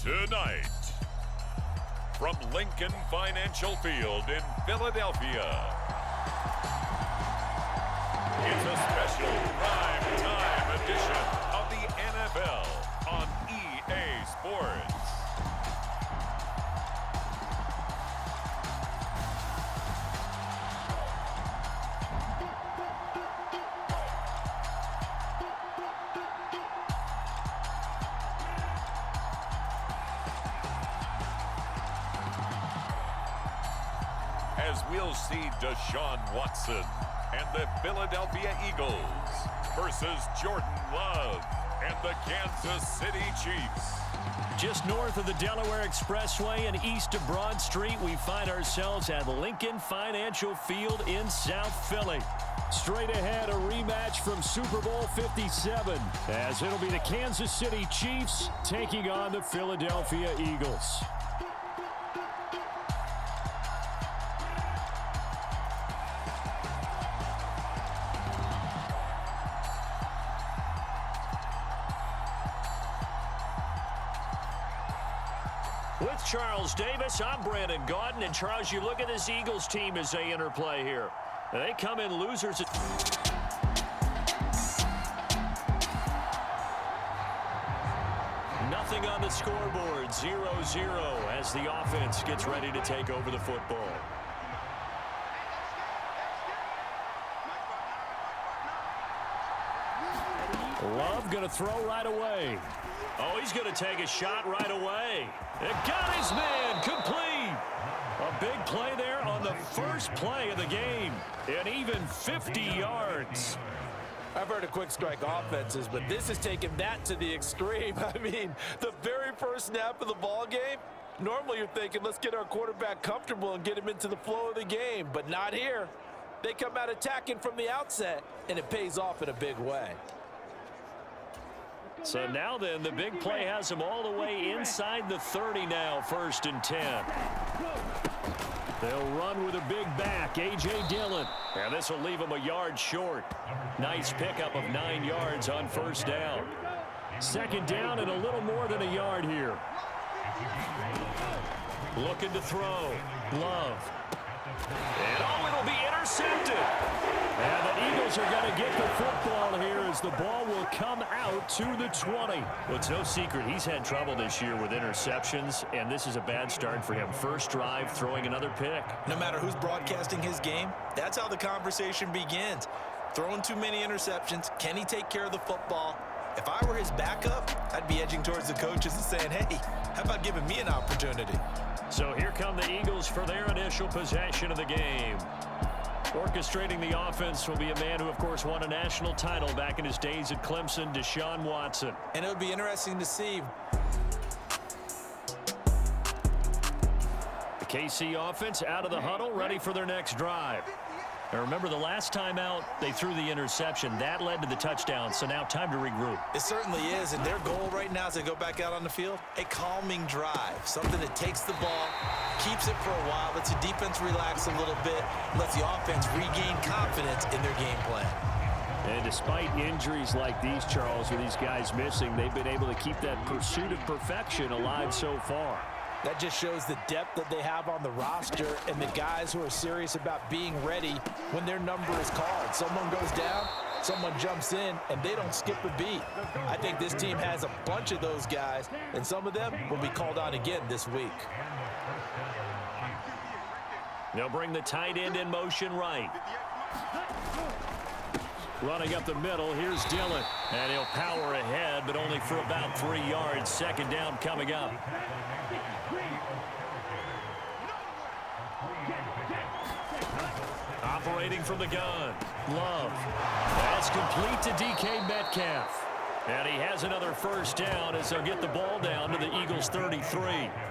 Tonight, from Lincoln Financial Field in Philadelphia, it's a special prime-time edition of the NFL on EA Sports. As we'll see Deshaun Watson and the Philadelphia Eagles versus Jordan Love and the Kansas City Chiefs. Just north of the Delaware Expressway and east of Broad Street, we find ourselves at Lincoln Financial Field in South Philly. Straight ahead, a rematch from Super Bowl 57, as it'll be the Kansas City Chiefs taking on the Philadelphia Eagles. With Charles Davis, I'm Brandon Gaudin. And Charles, you look at this Eagles team as they interplay here. They come in losers. Nothing on the scoreboard, 0-0 as the offense gets ready to take over the football. Love going to throw right away. Oh, he's going to take a shot right away. It got his man complete. A big play there on the first play of the game. And even 50 yards. I've heard of quick strike offenses, but this has taken that to the extreme. I mean, the very first snap of the ball game, normally you're thinking, let's get our quarterback comfortable and get him into the flow of the game. But not here. They come out attacking from the outset, and it pays off in a big way. So now then, the big play has him all the way inside the 30 now, 1st and 10. They'll run with a big back, A.J. Dillon. And this will leave him a yard short. Nice pickup of 9 yards on 1st down. 2nd down and a little more than a yard here. Looking to throw. Love. And it'll be intercepted. And the Eagles are going to get the football here as the ball will come out to the 20. Well, it's no secret he's had trouble this year with interceptions, and this is a bad start for him. First drive, throwing another pick. No matter who's broadcasting his game, that's how the conversation begins. Throwing too many interceptions, can he take care of the football? If I were his backup, I'd be edging towards the coaches and saying, hey, how about giving me an opportunity? So here come the Eagles for their initial possession of the game. Orchestrating the offense will be a man who, of course, won a national title back in his days at Clemson, Deshaun Watson. And it'll be interesting to see. The KC offense out of the huddle, ready for their next drive. Now remember, the last time out, they threw the interception. That led to the touchdown, so now time to regroup. It certainly is, and their goal right now as they go back out on the field, a calming drive, something that takes the ball, keeps it for a while, lets the defense relax a little bit, lets the offense regain confidence in their game plan. And despite injuries like these, Charles, with these guys missing, they've been able to keep that pursuit of perfection alive so far. That just shows the depth that they have on the roster and the guys who are serious about being ready when their number is called. Someone goes down, someone jumps in, and they don't skip a beat. I think this team has a bunch of those guys, and some of them will be called on again this week. They'll bring the tight end in motion right. Running up the middle, here's Dillon. And he'll power ahead, but only for about 3 yards. 2nd down coming up. Operating from the gun. Love. That's complete to DK Metcalf. And he has another 1st down as they'll get the ball down to the Eagles' 33.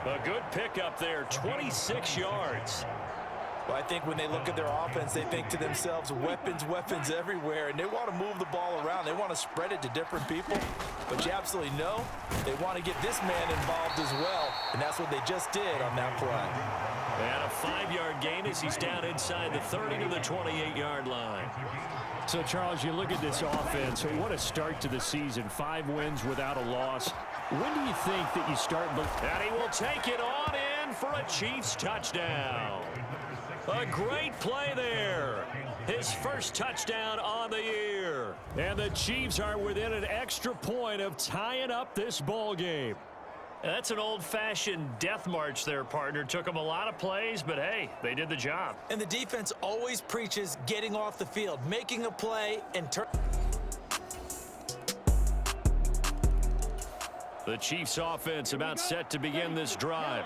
A good pickup there, 26 yards. Well, I think when they look at their offense, they think to themselves, weapons, weapons everywhere, and they want to move the ball around. They want to spread it to different people. But you absolutely know they want to get this man involved as well, and that's what they just did on that play. And a 5-yard gain as he's down inside the 30 to the 28-yard line. So, Charles, you look at this offense. What a start to the season. 5 wins without a loss. When do you think that you start? And he will take it on in for a Chiefs touchdown. A great play there. His first touchdown on the year. And the Chiefs are within an extra point of tying up this ball game. That's an old-fashioned death march there, partner. Took them a lot of plays, but hey, they did the job. And the defense always preaches getting off the field, making a play, and turn. The Chiefs offense about set to begin this drive.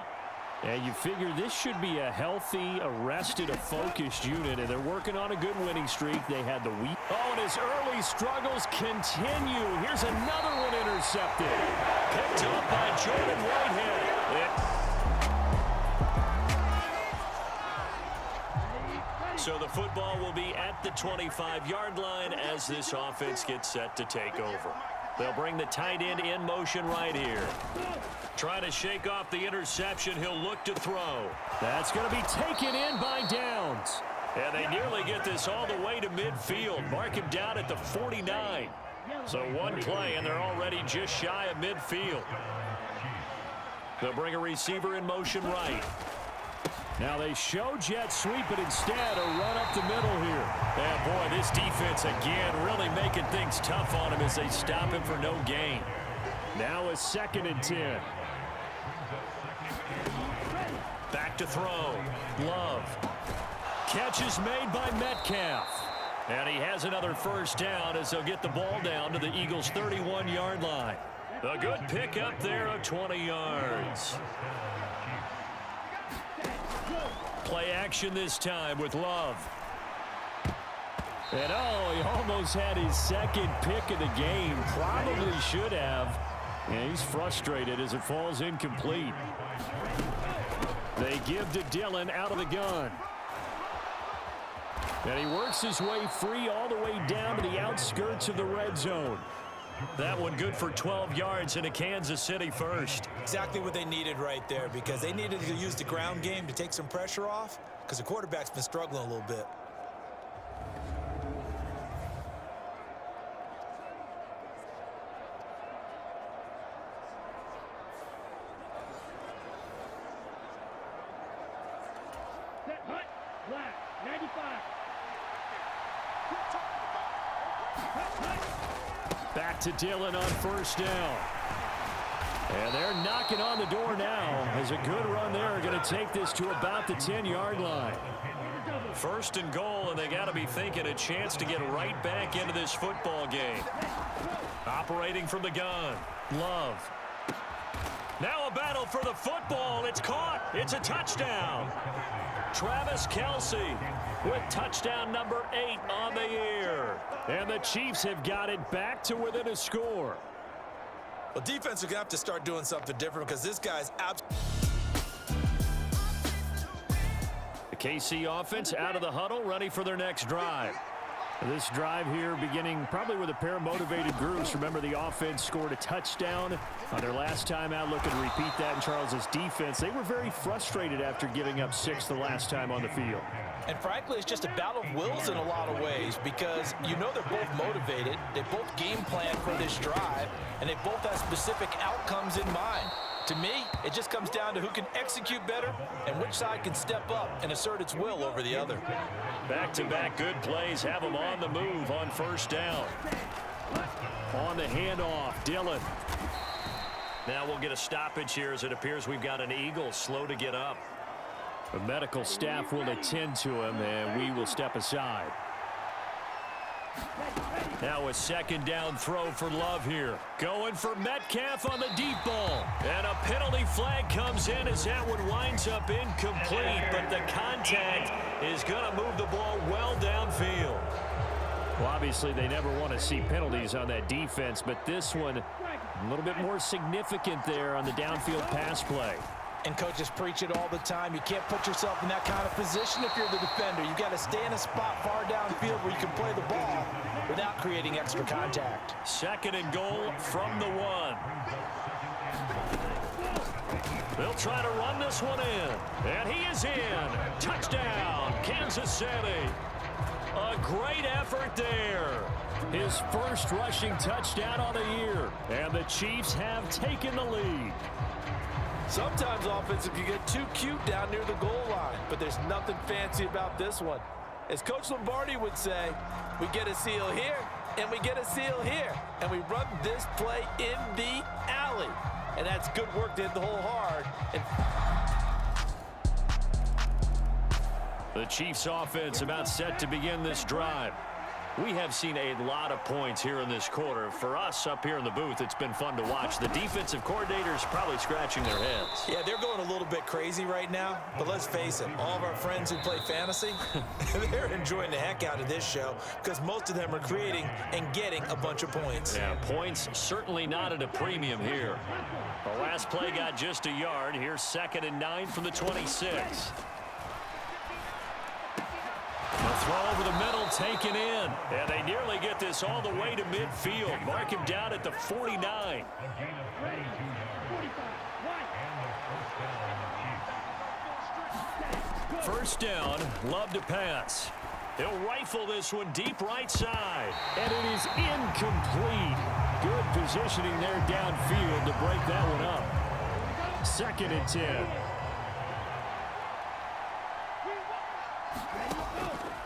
And you figure this should be a healthy, arrested, a focused unit, and they're working on a good winning streak. They had the week. Oh, and his early struggles continue. Here's another one intercepted. Picked up by Jordan Whitehead. So the football will be at the 25-yard line as this offense gets set to take over. They'll bring the tight end in motion right here. Trying to shake off the interception. He'll look to throw. That's going to be taken in by Downs. And they nearly get this all the way to midfield. Mark him down at the 49. So one play, and they're already just shy of midfield. They'll bring a receiver in motion right. Now they show jet sweep, but instead a run up the middle here. And boy, this defense again really making things tough on him as they stop him for no gain. Now a 2nd and 10. Back to throw. Love. Catch is made by Metcalf. And he has another first down as they'll get the ball down to the Eagles' 31-yard line. A good pickup there of 20 yards. Play action this time with Love. And oh, he almost had his 2nd pick of the game. Probably should have. And he's frustrated as it falls incomplete. They give to Dillon out of the gun. And he works his way free all the way down to the outskirts of the red zone. That one good for 12 yards and a Kansas City first. Exactly what they needed right there, because they needed to use the ground game to take some pressure off, because the quarterback's been struggling a little bit. Back to Dillon on first down. And they're knocking on the door now as a good run there. Going to take this to about the 10-yard line. 1st and goal, and they got to be thinking a chance to get right back into this football game. Operating from the gun. Love. Now a battle for the football. It's caught. It's a touchdown. Travis Kelce with touchdown number 8 on the year. And the Chiefs have got it back to within a score. Well, defense are going to have to start doing something different, because this guy's The KC offense out of the huddle, ready for their next drive. This drive here beginning probably with a pair of motivated groups. Remember, the offense scored a touchdown on their last time out. Looking to repeat that in Charles's defense. They were very frustrated after giving up 6 the last time on the field. And frankly, it's just a battle of wills in a lot of ways, because you know they're both motivated. They both game plan for this drive, and they both have specific outcomes in mind. To me, it just comes down to who can execute better and which side can step up and assert its will over the other. Back-to-back good plays have them on the move on first down. On the handoff, Dillon. Now we'll get a stoppage here as it appears we've got an Eagle slow to get up. The medical staff will attend to him, and we will step aside. Now a 2nd down throw for Love here. Going for Metcalf on the deep ball. And a penalty flag comes in as that one winds up incomplete, but the contact is going to move the ball well downfield. Well, obviously they never want to see penalties on that defense, but this one a little bit more significant there on the downfield pass play. And coaches preach it all the time. You can't put yourself in that kind of position if you're the defender. You got to stay in a spot far downfield where you can play the ball without creating extra contact. 2nd and goal from the 1. They'll try to run this one in. And he is in. Touchdown, Kansas City. A great effort there. His first rushing touchdown on the year. And the Chiefs have taken the lead. Sometimes offenses can get too cute down near the goal line, but there's nothing fancy about this one. As Coach Lombardi would say, we get a seal here, and we get a seal here, and we run this play in the alley. And that's good work to hit the hole hard. The Chiefs offense about set to begin this drive. We have seen a lot of points here in this quarter. For us up here in the booth, it's been fun to watch. The defensive coordinators probably scratching their heads. Yeah, they're going a little bit crazy right now, but let's face it, all of our friends who play fantasy, they're enjoying the heck out of this show because most of them are creating and getting a bunch of points. Yeah, points certainly not at a premium here. The last play got just a yard. Here's 2nd and 9 from the 26. The throw over the middle taken in. And they nearly get this all the way to midfield. Mark him down at the 49. First down, Love to pass. He'll rifle this one deep right side. And it is incomplete. Good positioning there downfield to break that one up. 2nd and 10.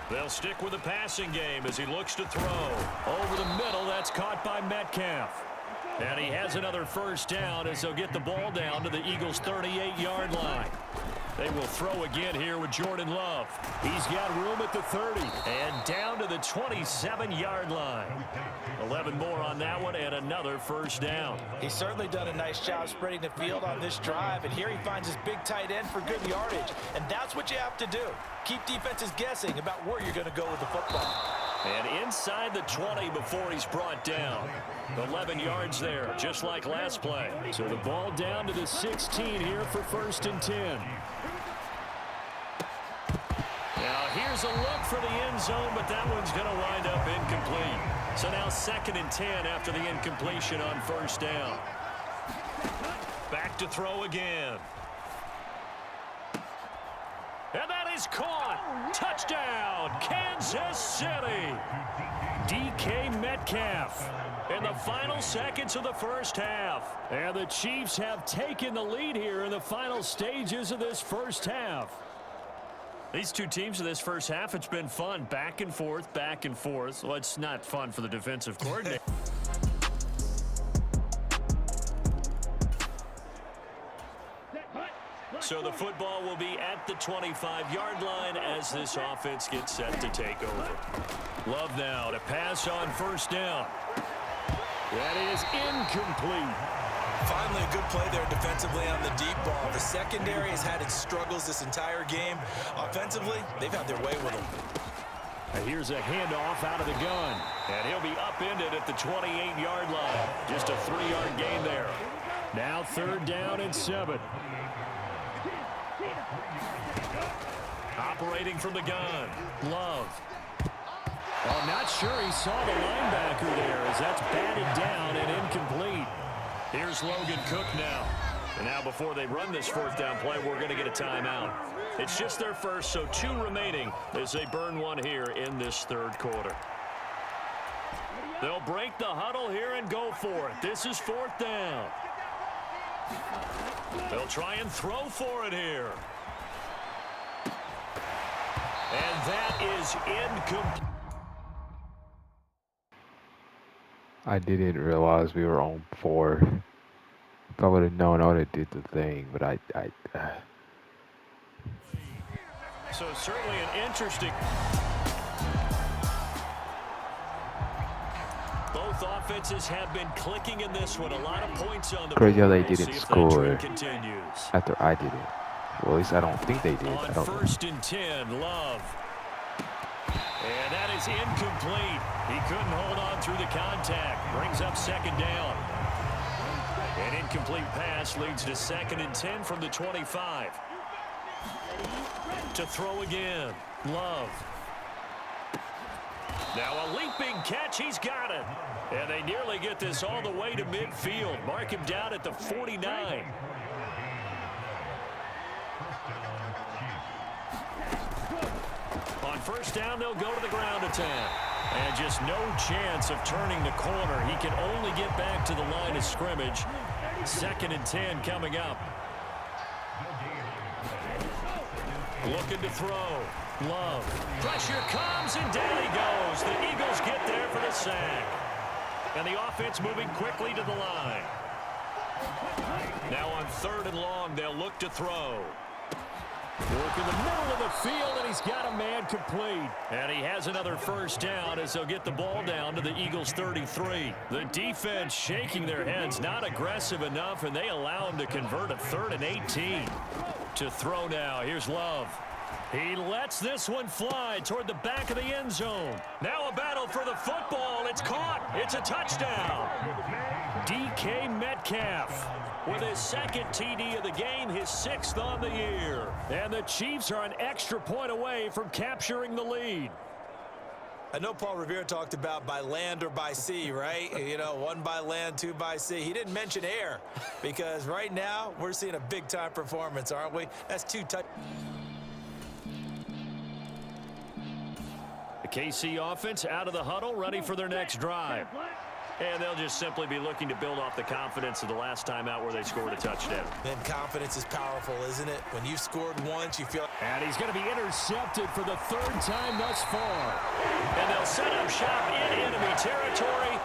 They'll stick with the passing game as he looks to throw. Over the middle, that's caught by Metcalf. And he has another first down as they'll get the ball down to the Eagles' 38-yard line. They will throw again here with Jordan Love. He's got room at the 30 and down to the 27-yard line. 11 more on that one and another first down. He's certainly done a nice job spreading the field on this drive, and here he finds his big tight end for good yardage. And that's what you have to do. Keep defenses guessing about where you're going to go with the football. And inside the 20 before he's brought down. 11 yards there, just like last play. So the ball down to the 16 here for 1st and 10. Now here's a look for the end zone, but that one's going to wind up incomplete. So now 2nd and 10 after the incompletion on first down. Back to throw again. And that is caught. Touchdown, Kansas City. DK Metcalf in the final seconds of the first half. And the Chiefs have taken the lead here in the final stages of this first half. These two teams in this first half, it's been fun. Back and forth, back and forth. Well, it's not fun for the defensive coordinator. So the football will be at the 25-yard line as this offense gets set to take over. Love now to pass on first down. That is incomplete. Finally a good play there defensively on the deep ball. The secondary has had its struggles this entire game. Offensively, they've had their way with them. And here's a handoff out of the gun. And he'll be upended at the 28-yard line. Just a 3-yard gain there. Now 3rd down and 7. Operating from the gun. Love. Oh, not sure he saw the linebacker there as that's batted down and incomplete. Here's Logan Cook now. And now before they run this 4th down play, we're going to get a timeout. It's just their first, so 2 remaining as they burn one here in this 3rd quarter. They'll break the huddle here and go for it. This is 4th down. They'll try and throw for it here. And that is incomplete. I didn't realize we were on 4. If I would have known, I would have did the thing, but I So certainly an interesting. Both offenses have been clicking in this one. A lot of points on the board. crazy how they We'll didn't see if that score trend continues. after I did it. Well, at least I don't think they did. On I don't know. 1st and 10, Love. And that is incomplete. He couldn't hold on through the contact. Brings up 2nd down. An incomplete pass leads to 2nd and 10 from the 25. To throw again. Love. Now a leaping catch. He's got it. And they nearly get this all the way to midfield. Mark him down at the 49. On first down, they'll go to the ground attack. And just no chance of turning the corner. He can only get back to the line of scrimmage. 2nd and 10 coming up. Looking to throw. Love. Pressure comes, and down he goes. The Eagles get there for the sack. And the offense moving quickly to the line. Now on 3rd and long, they'll look to throw. Work in the middle of the field, and he's got a man complete. And he has another first down as they'll get the ball down to the Eagles' 33. The defense shaking their heads, not aggressive enough, and they allow him to convert a 3rd and 18. To throw now. Here's Love. He lets this one fly toward the back of the end zone. Now a battle for the football. It's caught. It's a touchdown. DK Metcalf with his 2nd TD of the game, his 6th on the year. And the Chiefs are an extra point away from capturing the lead. I know Paul Revere talked about by land or by sea, right? You know, 1 by land, 2 by sea. He didn't mention air because right now we're seeing a big-time performance, aren't we? That's 2 touchdowns. The KC offense out of the huddle, ready for their next drive. And they'll just simply be looking to build off the confidence of the last time out where they scored a touchdown. Then confidence is powerful, isn't it? When you've scored once, you feel... And he's going to be intercepted for the 3rd time thus far. And they'll set up shop in enemy territory.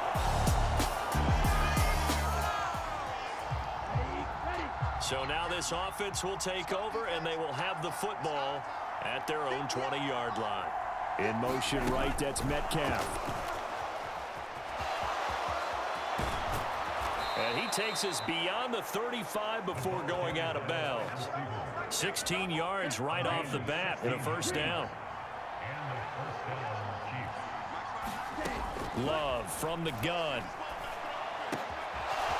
So now this offense will take over, and they will have the football at their own 20-yard line. In motion right, that's Metcalf. And he takes us beyond the 35 before going out of bounds. 16 yards right off the bat and a first down. Love from the gun.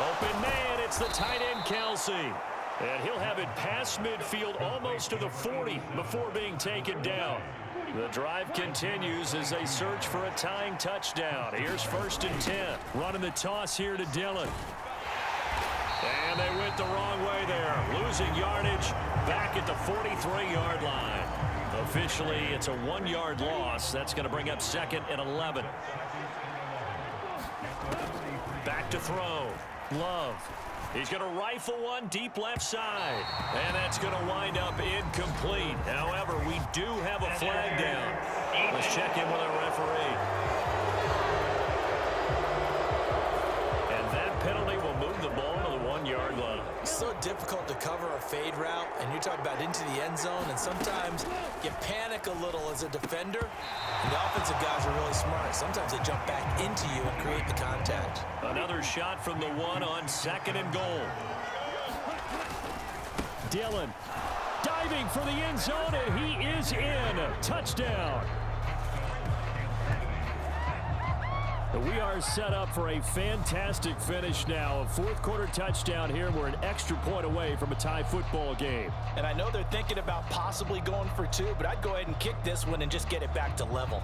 Open man, it's the tight end Kelsey. And he'll have it past midfield almost to the 40 before being taken down. The drive continues as they search for a tying touchdown. Here's 1st and 10. Running the toss here to Dillon. And they went the wrong way there. Losing yardage back at the 43-yard line. Officially, it's a 1-yard loss. That's going to bring up 2nd and 11. Back to throw. Love. He's going to rifle one deep left side. And that's going to wind up incomplete. However, we do have a flag down. Let's check in with our referee. And that penalty will move the ball to the 1-yard line. It's so difficult to cover a fade route, and you're talking about into the end zone, and sometimes you panic a little as a defender, and the offensive guys are really smart. Sometimes they jump back into you and create the contact. Another shot from the 1 on 2nd and goal. Dillon diving for the end zone, and he is in. Touchdown. We are set up for a fantastic finish now. A 4th quarter touchdown here. We're an extra point away from a tie football game. And I know they're thinking about possibly going for 2, but I'd go ahead and kick this one and just get it back to level.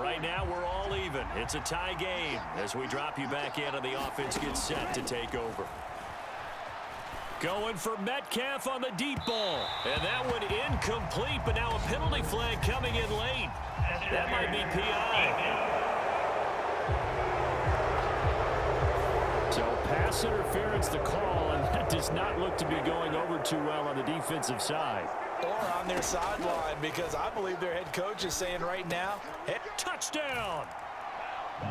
Right now, we're all even. It's a tie game as we drop you back in and the offense gets set to take over. Going for Metcalf on the deep ball. And that one incomplete, but now a penalty flag coming in late. That might be PI. So pass interference the call, and that does not look to be going over too well on the defensive side. Or on their sideline, because I believe their head coach is saying right now, hey, touchdown!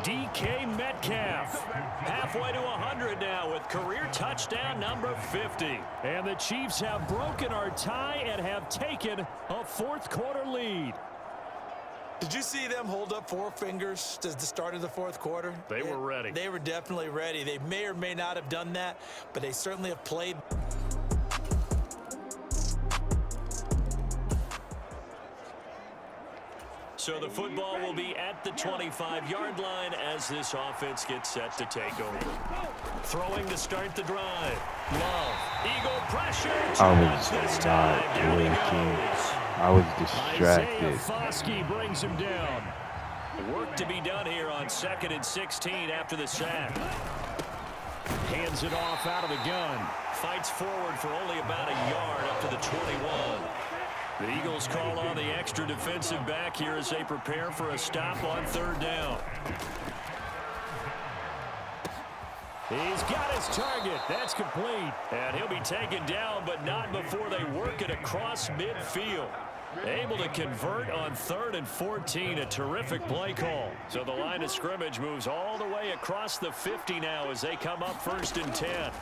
DK Metcalf halfway to 100 now with career touchdown number 50. And the Chiefs have broken our tie and have taken a 4th quarter lead. did you see them hold up 4 fingers to the start of the 4th quarter? They were ready. They were definitely ready. They may or may not have done that, but they certainly have played. So the football will be at the 25-yard line as this offense gets set to take over. Throwing to start the drive. Love. Eagle pressure. I was not looking. I was distracted. Isaiah Foskey brings him down. Work to be done here on 2nd and 16 after the sack. Hands it off out of the gun. Fights forward for only about a yard up to the 21. The Eagles call on the extra defensive back here as they prepare for a stop on third down. He's got his target. That's complete. And he'll be taken down, but not before they work it across midfield. Able to convert on 3rd and 14. A terrific play call. So the line of scrimmage moves all the way across the 50 now as they come up 1st and 10.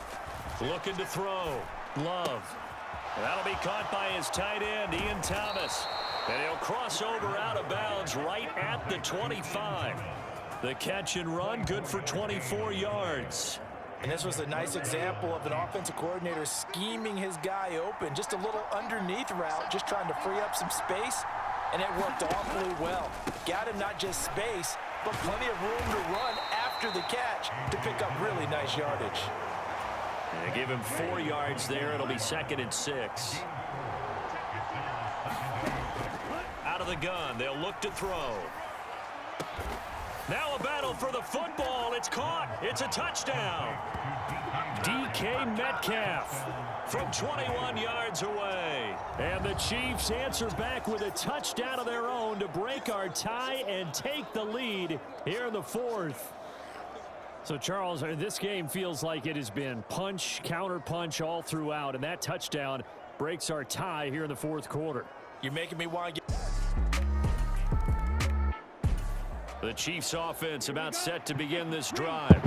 Looking to throw. Love. That'll be caught by his tight end, Ian Thomas. And he'll cross over out of bounds right at the 25. The catch and run, good for 24 yards. And this was a nice example of an offensive coordinator scheming his guy open. Just a little underneath route, just trying to free up some space. And it worked awfully well. Got him not just space, but plenty of room to run after the catch to pick up really nice yardage. And give him 4 yards there. It'll be 2nd and 6. Out of the gun. They'll look to throw. Now a battle for the football. It's caught. It's a touchdown. DK Metcalf from 21 yards away. And the Chiefs answer back with a touchdown of their own to break our tie and take the lead here in the 4th. So, Charles, this game feels like it has been punch, counter punch all throughout, and that touchdown breaks our tie here in the 4th quarter. You're making me want to get... The Chiefs offense about set to begin this drive.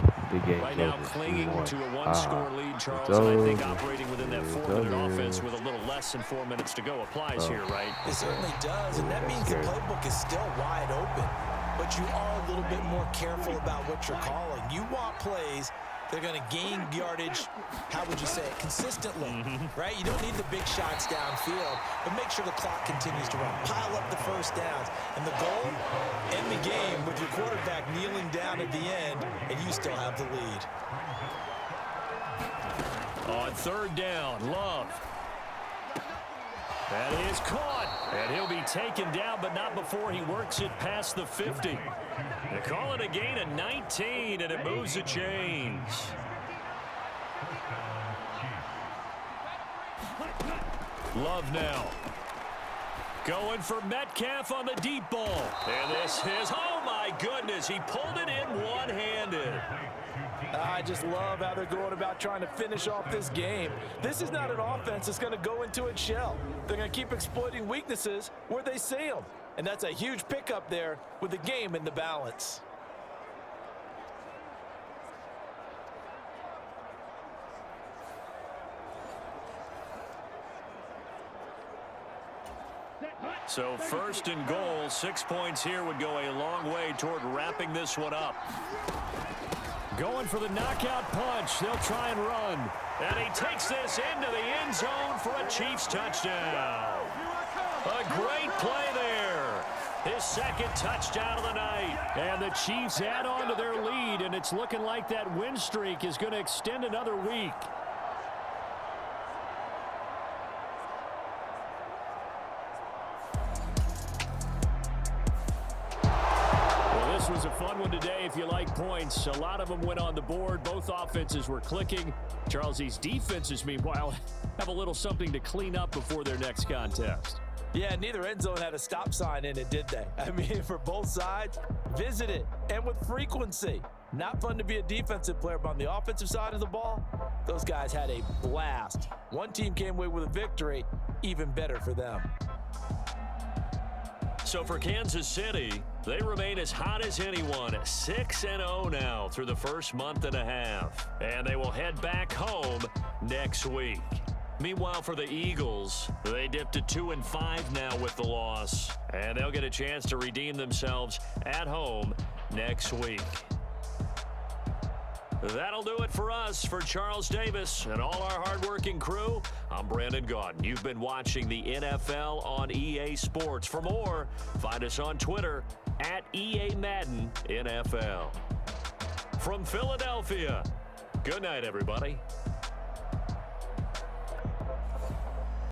Right now clinging to a 1-score lead, Charles, and I think operating within that 4-minute offense with a little less than 4 minutes to go applies here, right? It certainly does, and that means the playbook is still wide open. But you are a little bit more careful about what you're calling. You want plays that are going to gain yardage, how would you say it, consistently, right? You don't need the big shots downfield, but make sure the clock continues to run. Pile up the first downs. And the goal, end the game with your quarterback kneeling down at the end, and you still have the lead. On 3rd down, Love. That is caught, and he'll be taken down, but not before he works it past the 50. They call it a gain of 19, and it moves the chains. Love now. Going for Metcalf on the deep ball. And this is, oh my goodness, he pulled it in one-handed. I just love how they're going about trying to finish off this game. This is not an offense that's going to go into its shell. They're going to keep exploiting weaknesses where they see them. And that's a huge pickup there with the game in the balance. So 1st and goal, 6 points here would go a long way toward wrapping this one up. Going for the knockout punch. They'll try and run. And he takes this into the end zone for a Chiefs touchdown. A great play there. His 2nd touchdown of the night. And the Chiefs add on to their lead, and it's looking like that win streak is going to extend another week. This was a fun one today if you like points. A lot of them went on the board. Both offenses were clicking. Charles, these defenses, meanwhile, have a little something to clean up before their next contest. Yeah, neither end zone had a stop sign in it, did they? I mean, for both sides, visit it, and with frequency. Not fun to be a defensive player, but on the offensive side of the ball, those guys had a blast. One team came away with a victory, even better for them. So for Kansas City, they remain as hot as anyone, 6-0 now through the first month and a half. And they will head back home next week. Meanwhile, for the Eagles, they dipped to 2-5 now with the loss. And they'll get a chance to redeem themselves at home next week. That'll do it for us. For Charles Davis and all our hardworking crew, I'm Brandon Gaudin. You've been watching the NFL on EA Sports. For more, find us on Twitter at EA Madden NFL. From Philadelphia, good night, everybody.